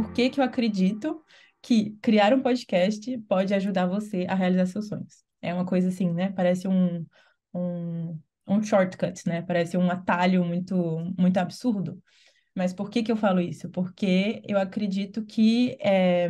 por que que eu acredito que criar um podcast pode ajudar você a realizar seus sonhos. É uma coisa assim, né? Parece um, um shortcut, né? Parece um atalho muito absurdo. Mas por que que eu falo isso? Porque eu acredito que é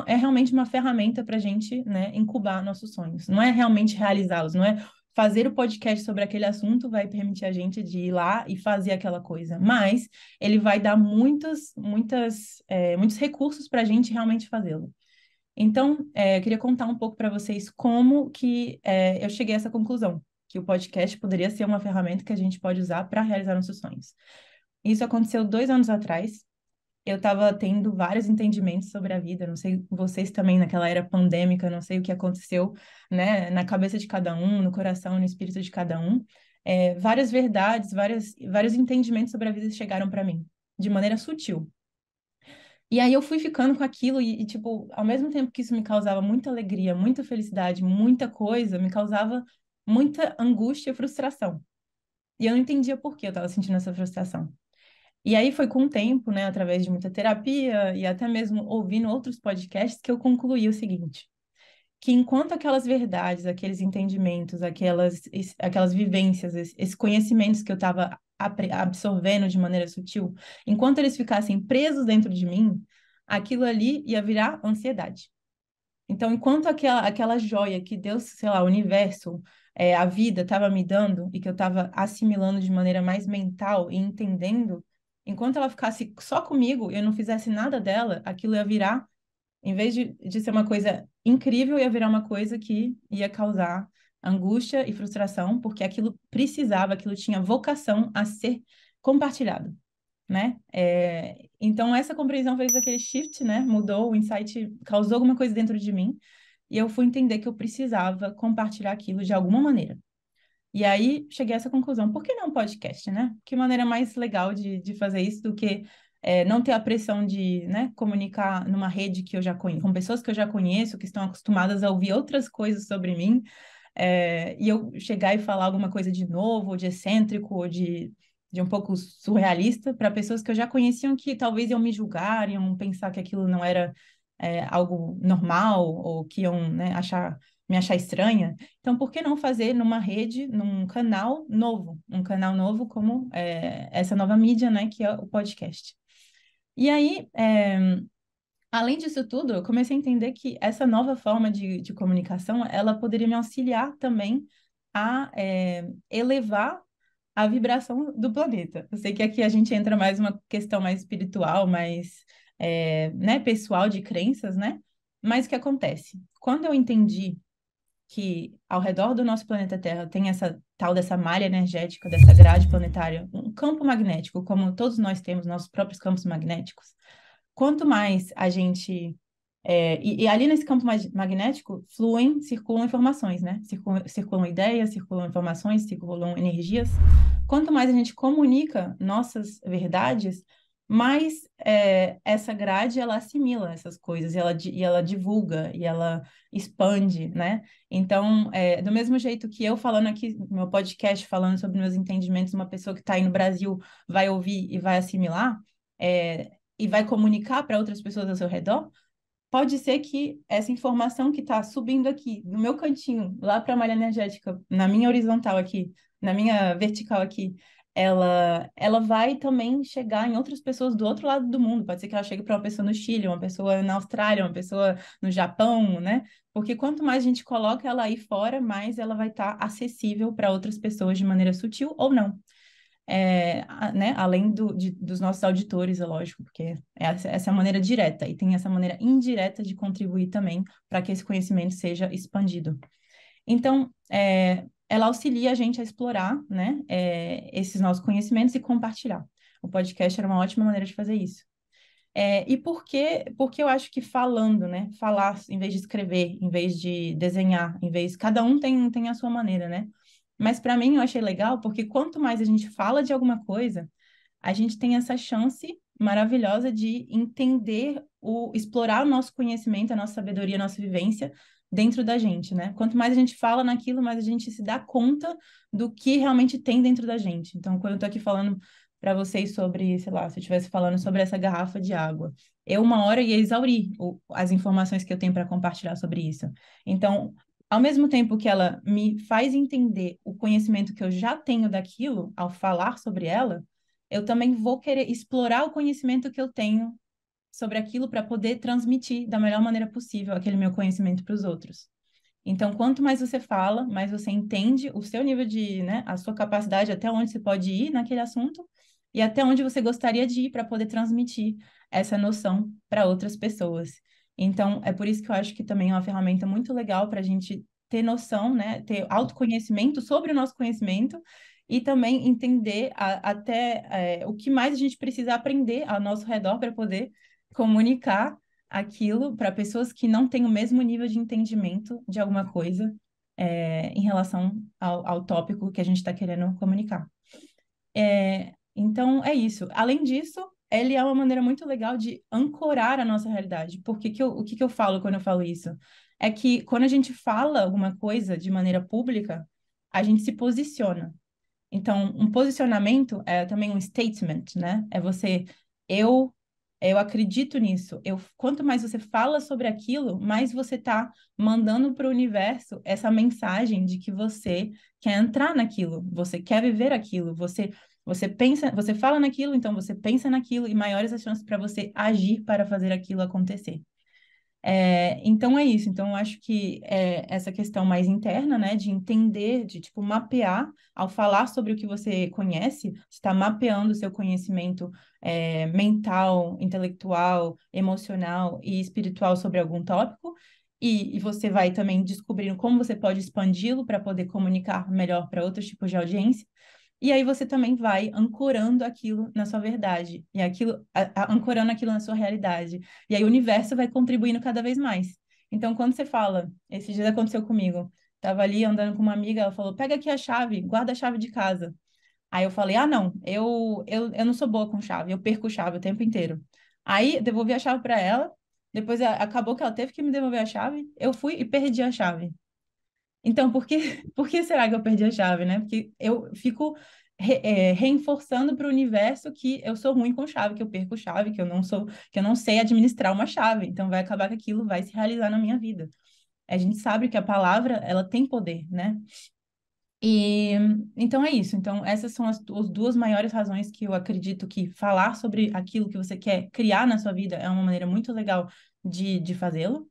realmente uma ferramenta para a gente, né, incubar nossos sonhos. Não é realmente realizá-los, não é fazer o podcast sobre aquele assunto vai permitir a gente de ir lá e fazer aquela coisa, mas ele vai dar muitos recursos para a gente realmente fazê-lo. Então, eu queria contar um pouco para vocês como que eu cheguei a essa conclusão, que o podcast poderia ser uma ferramenta que a gente pode usar para realizar nossos sonhos. Isso aconteceu 2 anos atrás. Eu estava tendo vários entendimentos sobre a vida. Não sei vocês também naquela era pandêmica, não sei o que aconteceu, né, na cabeça de cada um, no coração, no espírito de cada um. Várias verdades, vários entendimentos sobre a vida chegaram para mim, de maneira sutil. E aí eu fui ficando com aquilo tipo, ao mesmo tempo que isso me causava muita alegria, muita felicidade, muita coisa, me causava muita angústia e frustração. E eu não entendia por que eu estava sentindo essa frustração. E aí foi com o tempo, né, através de muita terapia e até mesmo ouvindo outros podcasts, que eu concluí o seguinte, que enquanto aquelas verdades, aqueles entendimentos, aquelas vivências, esses conhecimentos que eu estava absorvendo de maneira sutil, enquanto eles ficassem presos dentro de mim, aquilo ali ia virar ansiedade. Então, enquanto aquela joia que Deus, sei lá, o universo, a vida estava me dando e que eu estava assimilando de maneira mais mental e entendendo, enquanto ela ficasse só comigo e eu não fizesse nada dela, aquilo ia virar, em vez de ser uma coisa incrível, ia virar uma coisa que ia causar angústia e frustração, porque aquilo precisava, aquilo tinha vocação a ser compartilhado, né? Então, essa compreensão fez aquele shift, né? Mudou, o insight causou alguma coisa dentro de mim, e eu fui entender que eu precisava compartilhar aquilo de alguma maneira. E aí, cheguei a essa conclusão. Por que não um podcast, né? Que maneira mais legal de fazer isso do que não ter a pressão de, né, comunicar numa rede que eu já conheço, com pessoas que eu já conheço, que estão acostumadas a ouvir outras coisas sobre mim, e eu chegar e falar alguma coisa de novo, ou de excêntrico, ou de um pouco surrealista, para pessoas que eu já conheciam que talvez iam me julgar, iam pensar que aquilo não era algo normal, ou que iam, né, me achar estranha. Então, por que não fazer numa rede, num canal novo? Um canal novo como essa nova mídia, né, que é o podcast. E aí, além disso tudo, eu comecei a entender que essa nova forma de comunicação, ela poderia me auxiliar também a elevar a vibração do planeta. Eu sei que aqui a gente entra mais uma questão mais espiritual, mais, né, pessoal de crenças, né? Mas o que acontece? Quando eu entendi que ao redor do nosso planeta Terra tem essa tal dessa malha energética, dessa grade planetária, um campo magnético, como todos nós temos nossos próprios campos magnéticos, quanto mais a gente e ali nesse campo magnético circulam informações, né? Circulam ideias, circulam informações, circulam energias. Quanto mais a gente comunica nossas verdades, mais essa grade ela assimila essas coisas e ela divulga e ela expande, né? Então, do mesmo jeito que eu falando aqui no meu podcast, falando sobre meus entendimentos, uma pessoa que está aí no Brasil vai ouvir e vai assimilar, e vai comunicar para outras pessoas ao seu redor, pode ser que essa informação que está subindo aqui, no meu cantinho, lá para a malha energética, na minha horizontal aqui, na minha vertical aqui, ela vai também chegar em outras pessoas do outro lado do mundo. Pode ser que ela chegue para uma pessoa no Chile, uma pessoa na Austrália, uma pessoa no Japão, né? Porque quanto mais a gente coloca ela aí fora, mais ela vai estar acessível para outras pessoas de maneira sutil ou não, né, além dos nossos auditores, é lógico, porque essa é a maneira direta, e tem essa maneira indireta de contribuir também para que esse conhecimento seja expandido. Então, ela auxilia a gente a explorar, né, esses nossos conhecimentos e compartilhar. O podcast era uma ótima maneira de fazer isso. E porque eu acho que falando, né, falar em vez de escrever, em vez de desenhar, cada um tem a sua maneira, né? Mas para mim eu achei legal porque quanto mais a gente fala de alguma coisa, a gente tem essa chance maravilhosa de entender, explorar o nosso conhecimento, a nossa sabedoria, a nossa vivência dentro da gente, né? Quanto mais a gente fala naquilo, mais a gente se dá conta do que realmente tem dentro da gente. Então, quando eu tô aqui falando para vocês sobre, sei lá, se eu estivesse falando sobre essa garrafa de água, eu uma hora ia exaurir as informações que eu tenho para compartilhar sobre isso. Então, ao mesmo tempo que ela me faz entender o conhecimento que eu já tenho daquilo, ao falar sobre ela, eu também vou querer explorar o conhecimento que eu tenho sobre aquilo para poder transmitir da melhor maneira possível aquele meu conhecimento para os outros. Então, quanto mais você fala, mais você entende o seu nível de, né, a sua capacidade, até onde você pode ir naquele assunto e até onde você gostaria de ir para poder transmitir essa noção para outras pessoas. Então, é por isso que eu acho que também é uma ferramenta muito legal para a gente ter noção, né, ter autoconhecimento sobre o nosso conhecimento e também entender até o que mais a gente precisa aprender ao nosso redor para poder comunicar aquilo para pessoas que não têm o mesmo nível de entendimento de alguma coisa em relação ao tópico que a gente está querendo comunicar. Então, é isso. Além disso, ele é uma maneira muito legal de ancorar a nossa realidade. O que que eu falo quando eu falo isso? É que quando a gente fala alguma coisa de maneira pública, a gente se posiciona. Então, um posicionamento é também um statement, né? É você, eu, eu acredito nisso. Quanto mais você fala sobre aquilo, mais você está mandando para o universo essa mensagem de que você quer entrar naquilo, você quer viver aquilo, você pensa, você fala naquilo, então você pensa naquilo e maiores as chances para você agir para fazer aquilo acontecer. Então é isso. Então eu acho que essa questão mais interna, né, de entender, de tipo mapear, ao falar sobre o que você conhece, você está mapeando o seu conhecimento mental, intelectual, emocional e espiritual sobre algum tópico, e você vai também descobrindo como você pode expandi-lo para poder comunicar melhor para outros tipos de audiência. E aí você também vai ancorando aquilo na sua verdade, e ancorando aquilo na sua realidade. E aí o universo vai contribuindo cada vez mais. Então, quando você fala, esse dia aconteceu comigo, tava ali andando com uma amiga, ela falou, pega aqui a chave, guarda a chave de casa. Aí eu falei, ah, não, eu não sou boa com chave, eu perco chave o tempo inteiro. Aí devolvi a chave para ela, depois acabou que ela teve que me devolver a chave, eu fui e perdi a chave. Então, por que será que eu perdi a chave, né? Porque eu fico reforçando para o universo que eu sou ruim com chave, que eu perco chave, que eu não sei administrar uma chave. Então, vai acabar que aquilo vai se realizar na minha vida. A gente sabe que a palavra, ela tem poder, né? E então é isso. Então, essas são as duas maiores razões que eu acredito que falar sobre aquilo que você quer criar na sua vida é uma maneira muito legal de fazê-lo.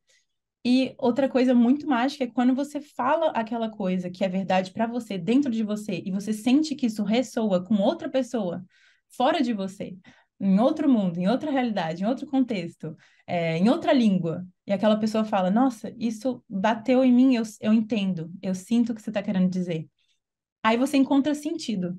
E outra coisa muito mágica é quando você fala aquela coisa que é verdade para você, dentro de você, e você sente que isso ressoa com outra pessoa, fora de você, em outro mundo, em outra realidade, em outro contexto, em outra língua, e aquela pessoa fala: Nossa, isso bateu em mim, eu entendo, eu sinto o que você está querendo dizer. Aí você encontra sentido.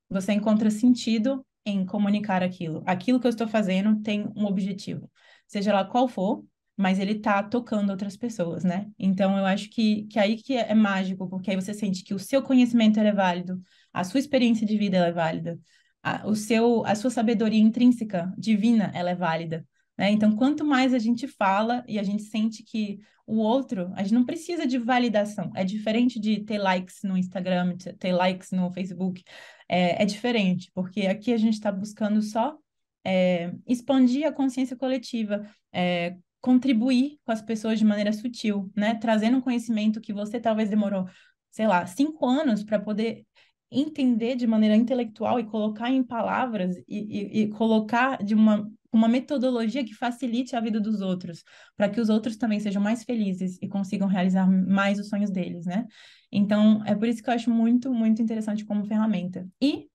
Você encontra sentido em comunicar aquilo. Aquilo que eu estou fazendo tem um objetivo, seja lá qual for, mas ele está tocando outras pessoas, né? Então eu acho que aí que é mágico, porque aí você sente que o seu conhecimento ele é válido, a sua experiência de vida ela é válida, a sua sabedoria intrínseca, divina, ela é válida. Né? Então, quanto mais a gente fala e a gente sente que o outro, a gente não precisa de validação. É diferente de ter likes no Instagram, ter likes no Facebook. É diferente, porque aqui a gente está buscando só expandir a consciência coletiva, contribuir com as pessoas de maneira sutil, né? Trazendo um conhecimento que você talvez demorou, sei lá, 5 anos para poder entender de maneira intelectual e colocar em palavras e colocar de uma metodologia que facilite a vida dos outros, para que os outros também sejam mais felizes e consigam realizar mais os sonhos deles, né? Então, é por isso que eu acho muito, muito interessante como ferramenta. E,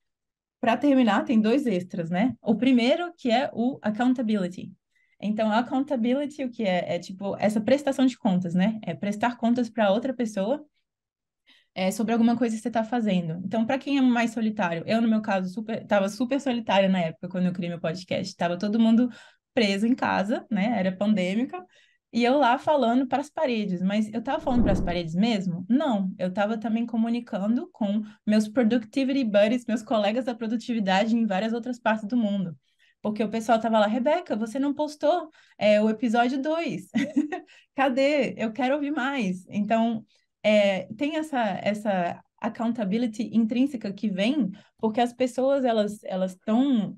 para terminar, tem dois extras, né? O primeiro, que é o accountability. Então, a accountability, o que é? É tipo essa prestação de contas, né? É prestar contas para outra pessoa sobre alguma coisa que você está fazendo. Então, para quem é mais solitário, eu, no meu caso, estava super solitária na época, quando eu criei meu podcast. Estava todo mundo preso em casa, né? Era pandêmica. E eu lá falando para as paredes, mas eu estava falando para as paredes mesmo? Não, eu estava também comunicando com meus productivity buddies, meus colegas da produtividade em várias outras partes do mundo. Porque o pessoal estava lá, Rebeca, você não postou o episódio 2. Cadê? Eu quero ouvir mais. Então, tem essa accountability intrínseca que vem porque as pessoas elas estão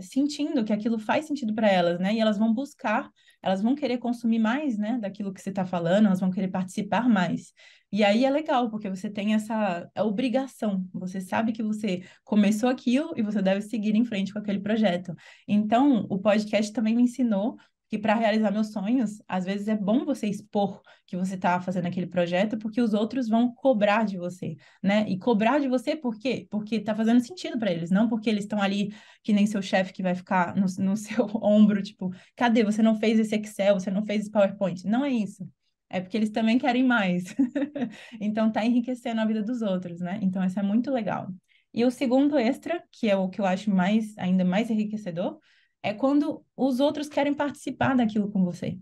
sentindo que aquilo faz sentido para elas, né? E elas vão buscar, elas vão querer consumir mais, né, daquilo que você está falando, elas vão querer participar mais. E aí é legal, porque você tem essa obrigação, você sabe que você começou aquilo e você deve seguir em frente com aquele projeto. Então, o podcast também me ensinou que para realizar meus sonhos, às vezes é bom você expor que você está fazendo aquele projeto, porque os outros vão cobrar de você, né? E cobrar de você por quê? Porque está fazendo sentido para eles, não porque eles estão ali que nem seu chefe que vai ficar no seu ombro, tipo, cadê? Você não fez esse Excel, você não fez esse PowerPoint. Não é isso. É porque eles também querem mais. Então, tá enriquecendo a vida dos outros, né? Então, isso é muito legal. E o segundo extra, que é o que eu acho mais, ainda mais enriquecedor, é quando os outros querem participar daquilo com você.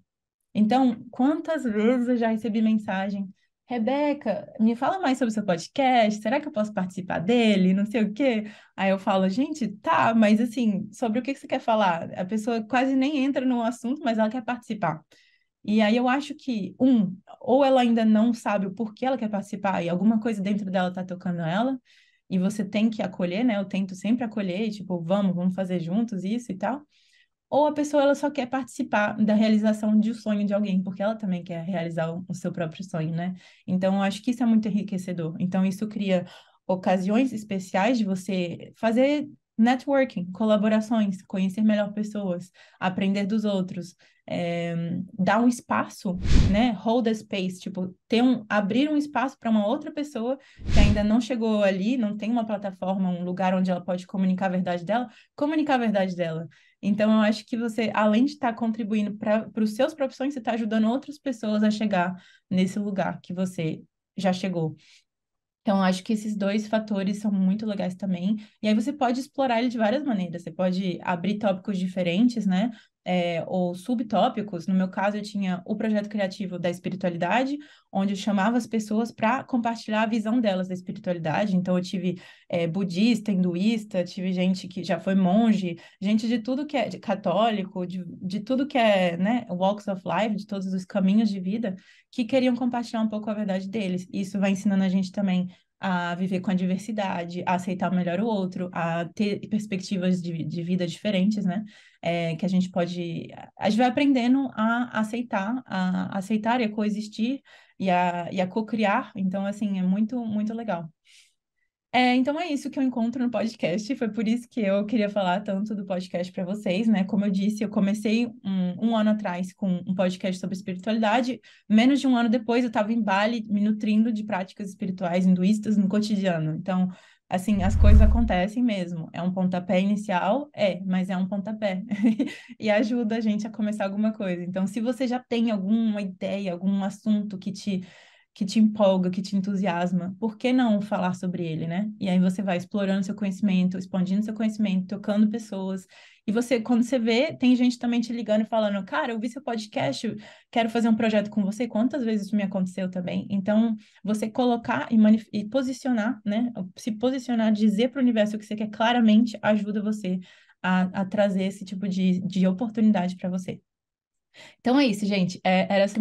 Então, quantas vezes eu já recebi mensagem, Rebeca, me fala mais sobre o seu podcast, será que eu posso participar dele? Não sei o quê. Aí eu falo, gente, tá, mas assim, sobre o que você quer falar? A pessoa quase nem entra no assunto, mas ela quer participar. E aí eu acho que, ou ela ainda não sabe o porquê ela quer participar e alguma coisa dentro dela tá tocando ela, e você tem que acolher, né? Eu tento sempre acolher, tipo, vamos fazer juntos isso e tal. Ou a pessoa ela só quer participar da realização de um sonho de alguém, porque ela também quer realizar o seu próprio sonho, né? Então, eu acho que isso é muito enriquecedor. Então, isso cria ocasiões especiais de você fazer networking, colaborações, conhecer melhor pessoas, aprender dos outros, dar um espaço, né? Hold a space, tipo, abrir um espaço para uma outra pessoa que ainda não chegou ali, não tem uma plataforma, um lugar onde ela pode comunicar a verdade dela, comunicar a verdade dela. Então, eu acho que você, além de estar contribuindo para os seus próprios sonhos, você está ajudando outras pessoas a chegar nesse lugar que você já chegou. Então, acho que esses dois fatores são muito legais também. E aí você pode explorar ele de várias maneiras. Você pode abrir tópicos diferentes, né? Ou subtópicos. No meu caso, eu tinha o projeto criativo da espiritualidade, onde eu chamava as pessoas para compartilhar a visão delas da espiritualidade. Então, eu tive budista, hinduísta, tive gente que já foi monge, gente de tudo que é católico, de tudo que é, né, walks of life, de todos os caminhos de vida, que queriam compartilhar um pouco a verdade deles. Isso vai ensinando a gente também a viver com a diversidade, a aceitar melhor o outro, a ter perspectivas de vida diferentes, né? Que a gente pode. A gente vai aprendendo a aceitar e a coexistir e a co-criar. Então, assim, é muito, muito legal. Então é isso que eu encontro no podcast. Foi por isso que eu queria falar tanto do podcast para vocês, né? Como eu disse, eu comecei um ano atrás com um podcast sobre espiritualidade. Menos de um ano depois, eu estava em Bali me nutrindo de práticas espirituais hinduístas no cotidiano. Então, assim, as coisas acontecem mesmo. É um pontapé inicial? Mas é um pontapé. E ajuda a gente a começar alguma coisa. Então, se você já tem alguma ideia, algum assunto que te empolga, que te entusiasma, por que não falar sobre ele, né? E aí você vai explorando seu conhecimento, expandindo seu conhecimento, tocando pessoas. E você, quando você vê, tem gente também te ligando e falando, cara, eu vi seu podcast, quero fazer um projeto com você. Quantas vezes isso me aconteceu também? Então, você colocar e posicionar, né? Se posicionar, dizer para o universo o que você quer claramente, ajuda você a trazer esse tipo de oportunidade para você. Então é isso, gente. Era essa